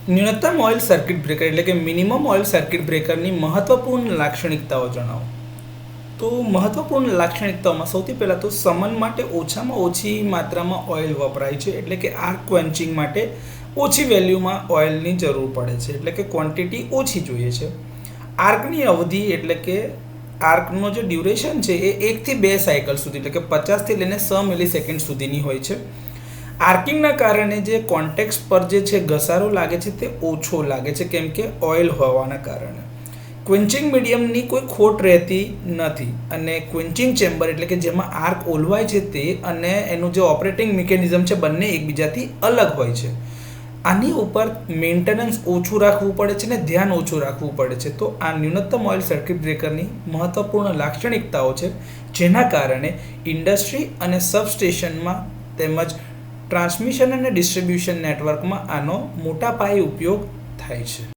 ન્યૂનતમ oil circuit breaker એટલે કે મિનિમમ ઓઇલ સર્કિટ બ્રેકરની મહત્વપૂર્ણ લાક્ષણિકતાઓ જણાવો. તો મહત્વપૂર્ણ લાક્ષણિકતાઓમાં સૌથી પહેલાં તો સમન માટે ઓછામાં ઓછી માત્રામાં ઓઇલ વપરાય છે, એટલે કે આર્ક ક્વન્ચિંગ માટે ઓછી વેલ્યુમાં ઓઇલની જરૂર પડે છે, એટલે કે ક્વોન્ટિટી ઓછી જોઈએ છે. આર્કની અવધિ એટલે કે આર્કનો જે ડ્યુરેશન છે એ 1 થી 2 સાયકલ સુધી એટલે કે 50 થી લઈને 100 મિલીસેકન્ડ સુધીની હોય છે. આર્કિંગના કારણે જે કોન્ટેક્સ પર જે છે ઘસારો લાગે છે તે ઓછો લાગે છે, કેમ કે ઓઇલ હોવાના કારણે. ક્વિન્ચિંગ મીડિયમની કોઈ ખોટ રહેતી નથી અને ક્વિન્ચિંગ ચેમ્બર એટલે કે જેમાં આર્ક ઓલવાય છે તે અને એનું જે ઓપરેટિંગ મિકેનિઝમ છે બંને એકબીજાથી અલગ હોય છે. આની ઉપર મેન્ટેનન્સ ઓછું રાખવું પડે છે ને ધ્યાન ઓછું રાખવું પડે છે. તો આ ન્યૂનતમ ઓઇલ સર્કિટ બ્રેકરની મહત્વપૂર્ણ લાક્ષણિકતાઓ છે, જેના કારણે ઇન્ડસ્ટ્રી અને સબસ્ટેશનમાં તેમજ ટ્રાન્સમિશન અને ડિસ્ટ્રીબ્યુશન નેટવર્કમાં આનો મોટા પાયે ઉપયોગ થાય છે.